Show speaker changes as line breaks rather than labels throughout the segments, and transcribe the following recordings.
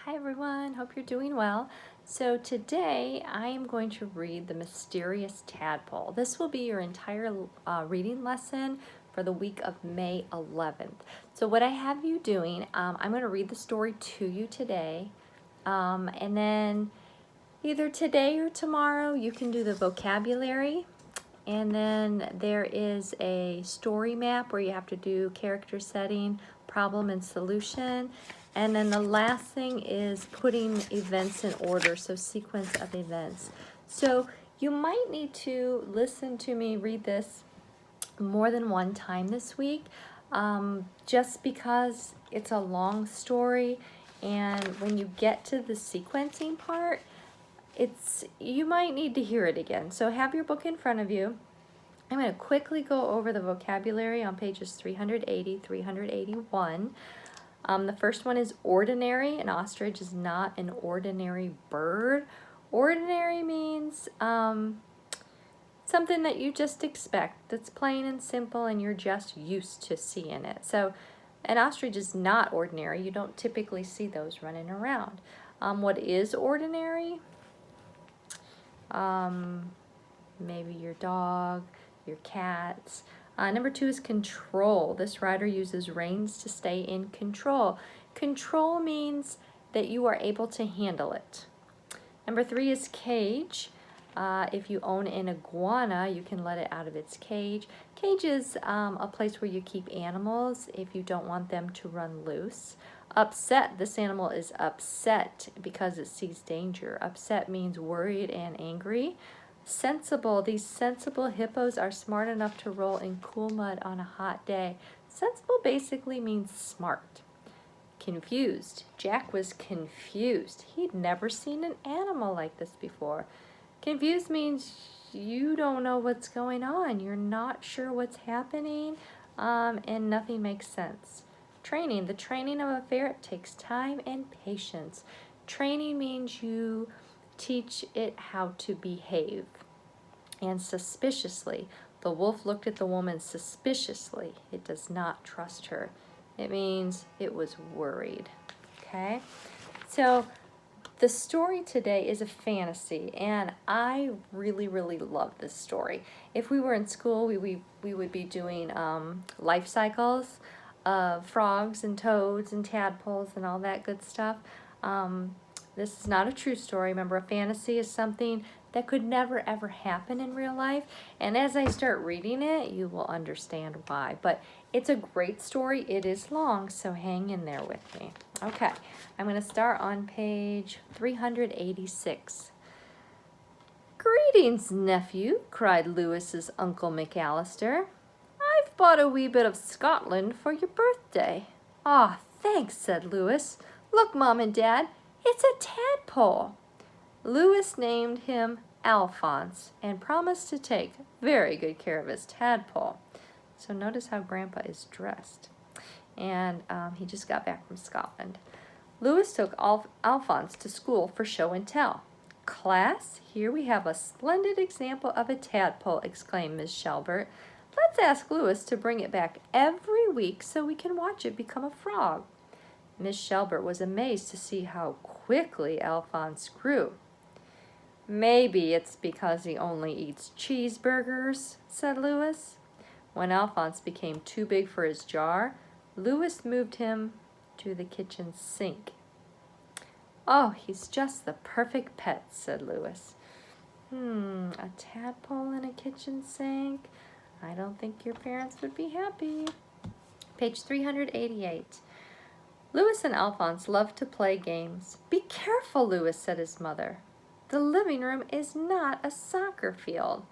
Hi everyone, hope you're doing well. So today I am going to read The Mysterious Tadpole. This will be your entire reading lesson for the week of May 11th. So what I have you doing, I'm going to read the story to you today, and then either today or tomorrow you can do the vocabulary. And then there is a story map where you have to do character setting, problem and solution. And then the last thing is putting events in order, so sequence of events. So you might need to listen to me read this more than one time this week, just because it's a long story. And when you get to the sequencing part, you might need to hear it again. So have your book in front of you. I'm going to quickly go over the vocabulary on pages 380, 381. The first one is ordinary. An ostrich is not an ordinary bird. Ordinary means something that you just expect, that's plain and simple and you're just used to seeing it. So an ostrich is not ordinary. You don't typically see those running around. What is ordinary? Maybe your dog, your cats. Number 2 is control. This rider uses reins to stay in control. Control means that you are able to handle it. Number 3 is cage. If you own an iguana, you can let it out of its cage. Cage is a place where you keep animals if you don't want them to run loose. Upset, this animal is upset because it sees danger. Upset means worried and angry. Sensible, these sensible hippos are smart enough to roll in cool mud on a hot day. Sensible basically means smart. Confused, Jack was confused. He'd never seen an animal like this before. Confused means you don't know what's going on. You're not sure what's happening, and nothing makes sense. Training, the training of a ferret takes time and patience. Training means you teach it how to behave. And suspiciously, the wolf looked at the woman suspiciously. It does not trust her. It means it was worried. Okay? So the story today is a fantasy, and I really, really love this story. If we were in school, we would be doing life cycles of frogs and toads and tadpoles and all that good stuff. This is not a true story. Remember, a fantasy is something that could never ever happen in real life. And as I start reading it, you will understand why. But it's a great story. It is long, so hang in there with me. Okay, I'm going to start on page 386. "Greetings, nephew," cried Lewis's Uncle McAllister. "I've bought a wee bit of Scotland for your birthday." "Aw, thanks," said Lewis. "Look, Mom and Dad, it's a tadpole." Lewis named him Alphonse and promised to take very good care of his tadpole. So notice how Grandpa is dressed. And he just got back from Scotland. Lewis took Alphonse to school for show and tell. "Class, here we have a splendid example of a tadpole," exclaimed Miss Shelbert. "Let's ask Lewis to bring it back every week so we can watch it become a frog." Miss Shelbert was amazed to see how quickly Alphonse grew. "Maybe it's because he only eats cheeseburgers," said Lewis. When Alphonse became too big for his jar, Lewis moved him to the kitchen sink. "Oh, he's just the perfect pet," said Lewis. A tadpole in a kitchen sink? I don't think your parents would be happy. Page 388. Lewis and Alphonse loved to play games. "Be careful, Lewis," said his mother. "The living room is not a soccer field.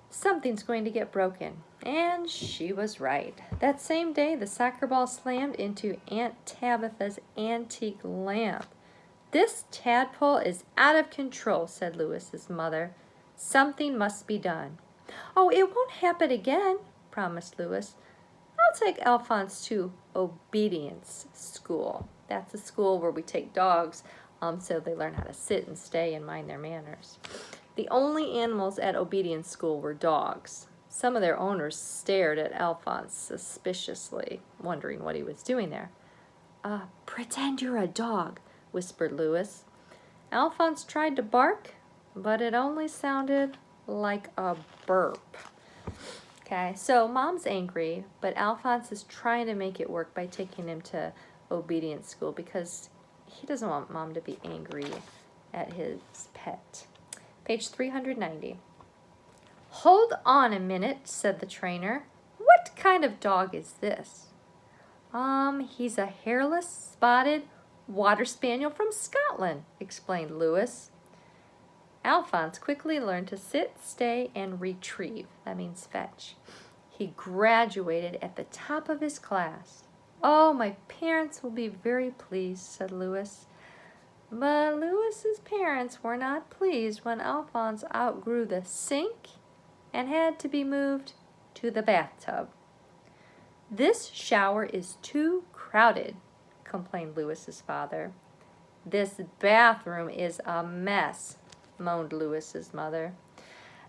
Something's going to get broken." And she was right. That same day, the soccer ball slammed into Aunt Tabitha's antique lamp. "This tadpole is out of control," said Lewis's mother. "Something must be done." "Oh, it won't happen again," promised Lewis. "I'll take Alphonse to obedience school." That's a school where we take dogs so they learn how to sit and stay and mind their manners. The only animals at obedience school were dogs. Some of their owners stared at Alphonse suspiciously, wondering what he was doing there. Pretend you're a dog, whispered Louis. Alphonse tried to bark, but it only sounded like a burp. Okay, so Mom's angry, but Alphonse is trying to make it work by taking him to obedience school because he doesn't want Mom to be angry at his pet. Page 390. Hold on a minute, said the trainer. What kind of dog is this? He's a hairless, spotted water spaniel from Scotland, explained Louis. Alphonse quickly learned to sit, stay, and retrieve. That means fetch. He graduated at the top of his class. Oh, my parents will be very pleased, said Louis. But Louis's parents were not pleased when Alphonse outgrew the sink and had to be moved to the bathtub. This shower is too crowded, complained Louis's father. This bathroom is a mess, moaned Louis's mother.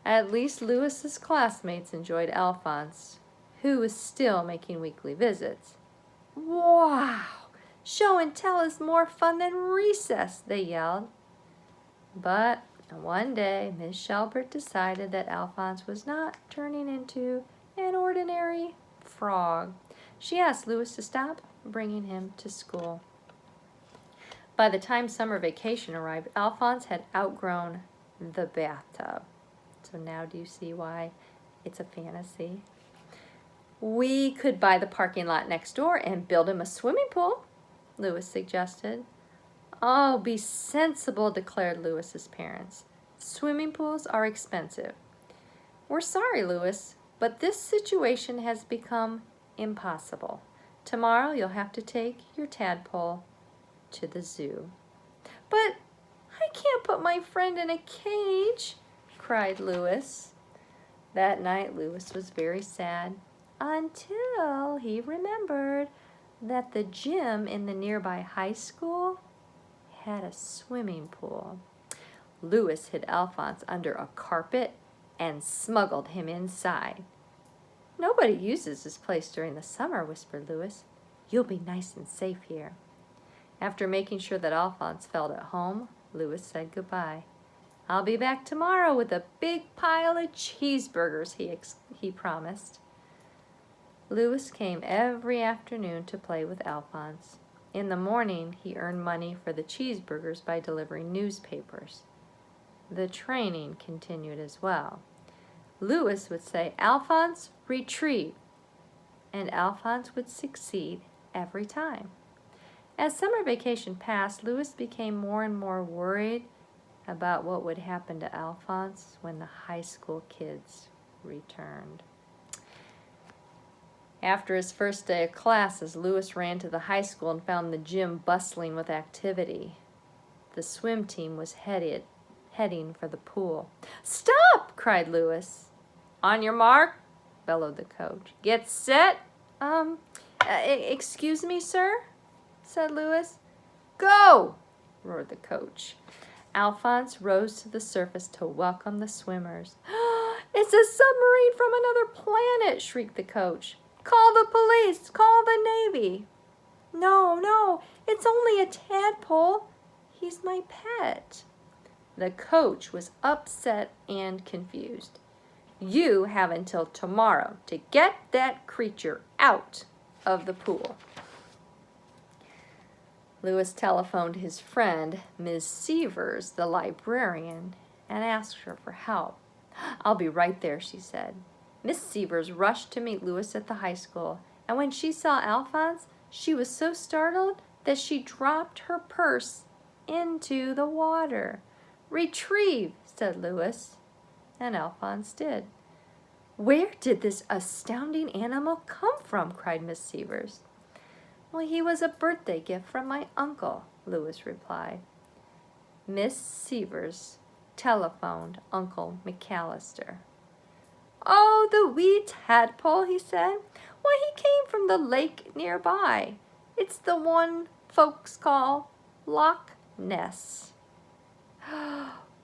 At least Louis's classmates enjoyed Alphonse, who was still making weekly visits. Wow! Show and tell is more fun than recess, they yelled. But one day, Miss Shelbert decided that Alphonse was not turning into an ordinary frog. She asked Louis to stop bringing him to school. By the time summer vacation arrived, Alphonse had outgrown the bathtub. So now do you see why it's a fantasy? We could buy the parking lot next door and build him a swimming pool, Louis suggested. Oh, be sensible, declared Louis's parents. Swimming pools are expensive. We're sorry, Louis, but this situation has become impossible. Tomorrow you'll have to take your tadpole to the zoo. But I can't put my friend in a cage, cried Louis. That night Louis was very sad until he remembered that the gym in the nearby high school had a swimming pool. Louis hid Alphonse under a carpet and smuggled him inside. Nobody uses this place during the summer, whispered Louis. You'll be nice and safe here. After making sure that Alphonse felt at home, Louis said goodbye. I'll be back tomorrow with a big pile of cheeseburgers, he promised. Louis came every afternoon to play with Alphonse. In the morning, he earned money for the cheeseburgers by delivering newspapers. The training continued as well. Louis would say, Alphonse, retrieve, and Alphonse would succeed every time. As summer vacation passed, Louis became more and more worried about what would happen to Alphonse when the high school kids returned. After his first day of classes, Louis ran to the high school and found the gym bustling with activity. The swim team was heading for the pool. Stop! Cried Louis. On your mark, bellowed the coach. Get set. Excuse me, sir, said Louis. Go! Roared the coach. Alphonse rose to the surface to welcome the swimmers. It's a submarine from another planet, shrieked the coach. Call the police! Call the Navy! No, it's only a tadpole. He's my pet. The coach was upset and confused. You have until tomorrow to get that creature out of the pool. Louis telephoned his friend, Ms. Severs, the librarian, and asked her for help. I'll be right there, she said. Miss Severs rushed to meet Louis at the high school, and when she saw Alphonse, she was so startled that she dropped her purse into the water. Retrieve, said Louis, and Alphonse did. Where did this astounding animal come from? Cried Miss Severs. Well, he was a birthday gift from my uncle, Louis replied. Miss Severs telephoned Uncle McAllister. Oh, the wee tadpole, he said. Why, he came from the lake nearby. It's the one folks call Loch Ness.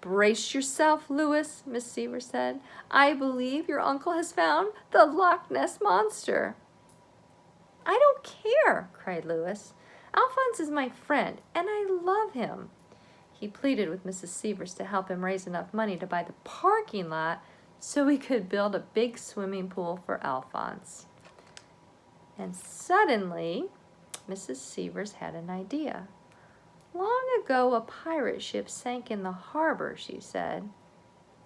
Brace yourself, Louis, Miss Severs said. I believe your uncle has found the Loch Ness monster. I don't care, cried Louis. Alphonse is my friend, and I love him. He pleaded with Mrs. Severs to help him raise enough money to buy the parking lot so we could build a big swimming pool for Alphonse. And suddenly, Mrs. Severs had an idea. Long ago, a pirate ship sank in the harbor, she said.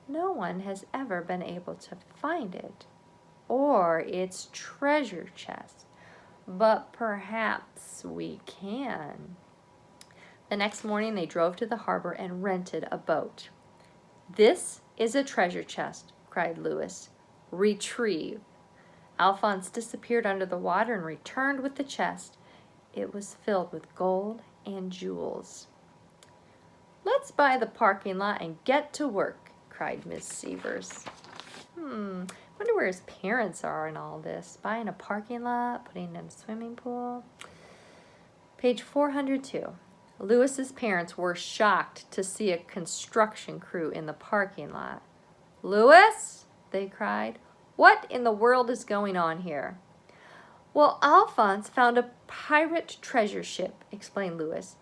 No one has ever been able to find it or its treasure chest, but perhaps we can. The next morning, they drove to the harbor and rented a boat. This is a treasure chest, cried Louis. Retrieve. Alphonse disappeared under the water and returned with the chest. It was filled with gold and jewels. Let's buy the parking lot and get to work, cried Miss Severs. Wonder where his parents are in all this. Buying a parking lot, putting in a swimming pool. Page 402. Louis's parents were shocked to see a construction crew in the parking lot. Louis, they cried, what in the world is going on here? Well, Alphonse found a pirate treasure ship, explained Louis,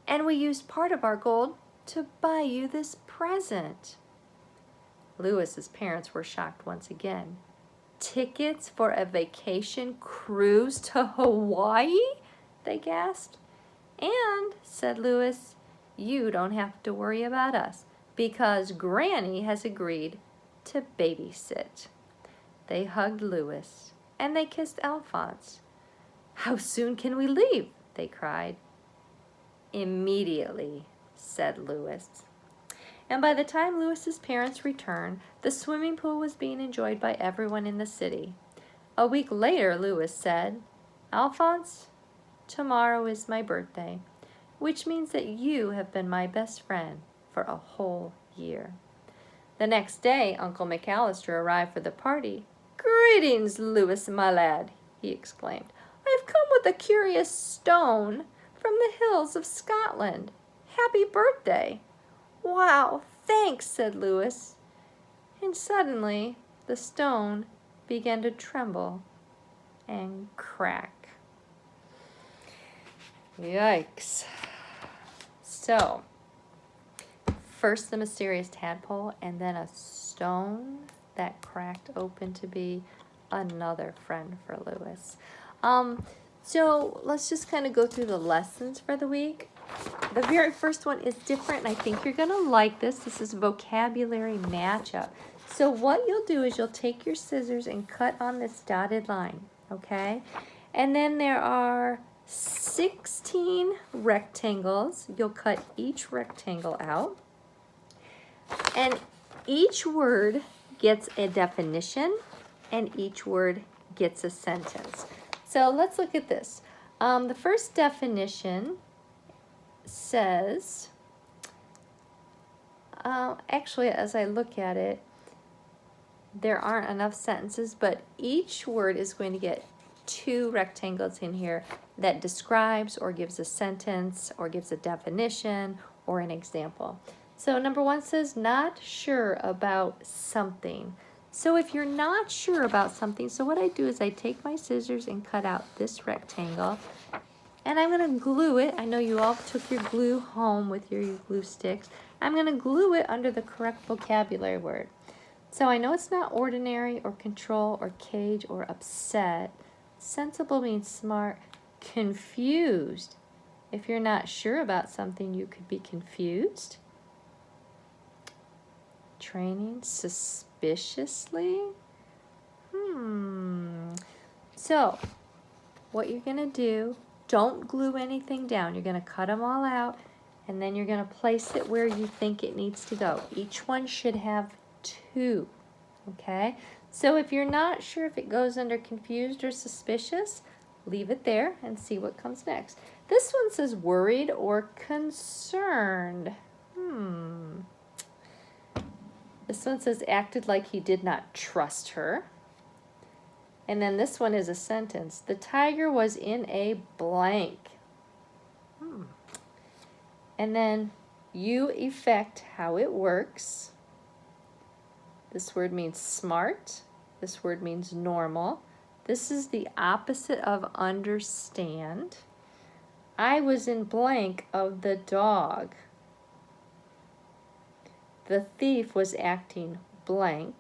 and we used part of our gold to buy you this present. Louis's parents were shocked once again. Tickets for a vacation cruise to Hawaii? They gasped. And, said Louis, you don't have to worry about us because Granny has agreed to babysit. They hugged Louis and they kissed Alphonse. How soon can we leave? They cried. Immediately, said Louis. And by the time Louis's parents returned, the swimming pool was being enjoyed by everyone in the city. A week later, Louis said, Alphonse, tomorrow is my birthday, which means that you have been my best friend for a whole year. The next day, Uncle McAllister arrived for the party. Greetings, Louis, my lad, he exclaimed. I have come with a curious stone from the hills of Scotland. Happy birthday. Wow, thanks, said Louis. And suddenly, the stone began to tremble and crack. Yikes. So, first the mysterious tadpole, and then a stone that cracked open to be another friend for Louis. So let's just kind of go through the lessons for the week. The very first one is different, and I think you're going to like this. This is vocabulary matchup. So what you'll do is you'll take your scissors and cut on this dotted line, okay? And then there are 16 rectangles. You'll cut each rectangle out. And each word gets a definition, and each word gets a sentence. So let's look at this. The first definition says, actually, as I look at it, there aren't enough sentences, but each word is going to get 2 rectangles in here that describes or gives a sentence or gives a definition or an example. So number 1 says, not sure about something. So if you're not sure about something, so what I do is I take my scissors and cut out this rectangle, and I'm going to glue it. I know you all took your glue home with your glue sticks. I'm going to glue it under the correct vocabulary word. So I know it's not ordinary or control or cage or upset. Sensible means smart. Confused. If you're not sure about something, you could be confused. Training suspiciously. So what you're going to do, don't glue anything down. You're going to cut them all out, and then you're going to place it where you think it needs to go. Each one should have 2, okay? So if you're not sure if it goes under confused or suspicious, leave it there and see what comes next. This one says worried or concerned. This one says acted like he did not trust her. And then this one is a sentence. The tiger was in a blank. And then you effect how it works. This word means smart. This word means normal. This is the opposite of understand. I was in blank of the dog. The thief was acting blank.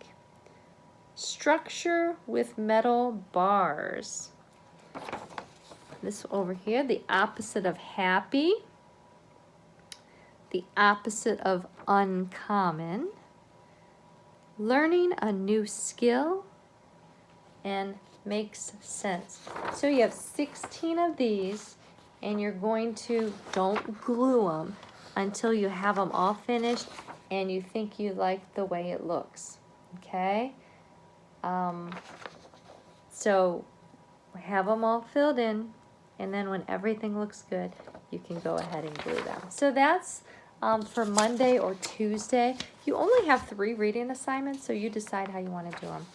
Structure with metal bars. This over here, the opposite of happy. The opposite of uncommon. Learning a new skill. And makes sense. So you have 16 of these, and you're going to, don't glue them until you have them all finished and you think you like the way it looks, okay? So have them all filled in, and then when everything looks good, you can go ahead and glue them. So that's for Monday or Tuesday. You only have 3 reading assignments, so you decide how you want to do them.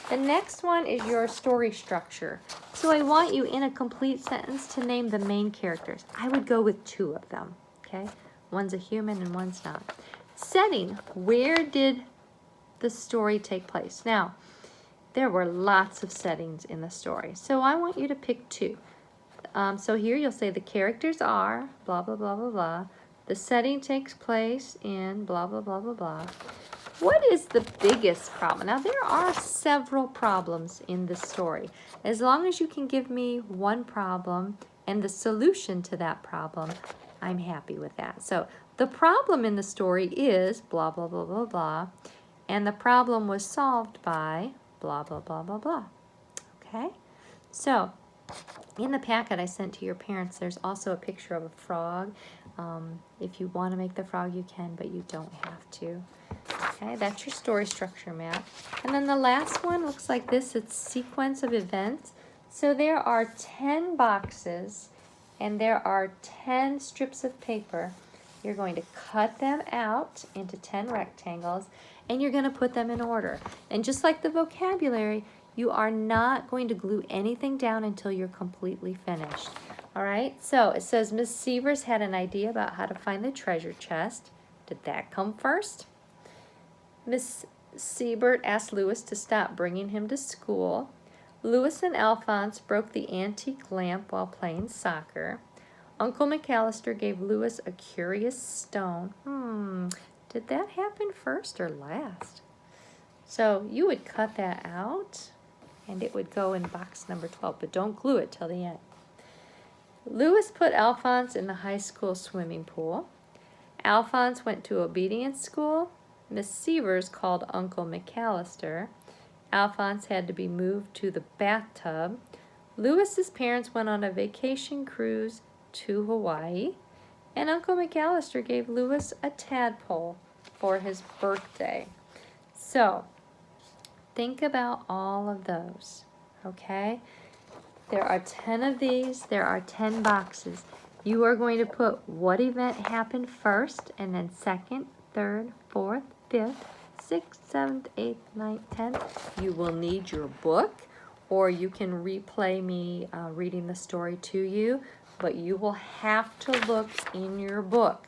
The next one is your story structure. So I want you in a complete sentence to name the main characters. I would go with 2 of them, okay? One's a human and one's not. Setting, where did the story take place? Now, there were lots of settings in the story, so I want you to pick 2. So here you'll say the characters are blah, blah, blah, blah, blah. The setting takes place in blah, blah, blah, blah, blah. What is the biggest problem? Now, there are several problems in this story. As long as you can give me one problem and the solution to that problem, I'm happy with that. So the problem in the story is blah, blah, blah, blah, blah. And the problem was solved by blah, blah, blah, blah, blah. Okay? So in the packet I sent to your parents, there's also a picture of a frog. If you want to make the frog, you can, but you don't have to. Okay, that's your story structure map. And then the last one looks like this. It's sequence of events. So there are 10 boxes, and there are 10 strips of paper. You're going to cut them out into 10 rectangles, and you're going to put them in order. And just like the vocabulary, you are not going to glue anything down until you're completely finished. All right, so it says Miss Severs had an idea about how to find the treasure chest. Did that come first? Miss Siebert asked Lewis to stop bringing him to school. Lewis and Alphonse broke the antique lamp while playing soccer. Uncle McAllister gave Lewis a curious stone. Did that happen first or last? So you would cut that out, and it would go in box number 12, but don't glue it till the end. Lewis put Alphonse in the high school swimming pool. Alphonse went to obedience school. Miss Severs called Uncle McAllister. Alphonse had to be moved to the bathtub. Lewis's parents went on a vacation cruise to Hawaii. And Uncle McAllister gave Lewis a tadpole for his birthday. So, think about all of those, okay? There are 10 of these. There are 10 boxes. You are going to put what event happened first, and then second, third, fourth, fifth, sixth, seventh, eighth, ninth, 10th. You will need your book, or you can replay me reading the story to you, but you will have to look in your book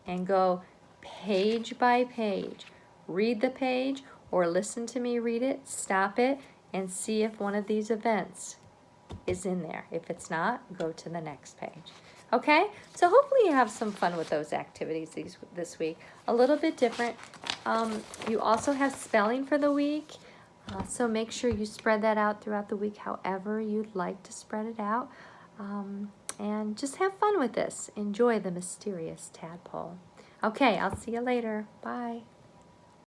and go page by page. Read the page or listen to me read it, stop it, and see if one of these events is in there. If it's not, go to the next page. Okay, so hopefully you have some fun with those activities this week. A little bit different. You also have spelling for the week, so make sure you spread that out throughout the week however you'd like to spread it out. And just have fun with this. Enjoy the mysterious tadpole. Okay, I'll see you later. Bye.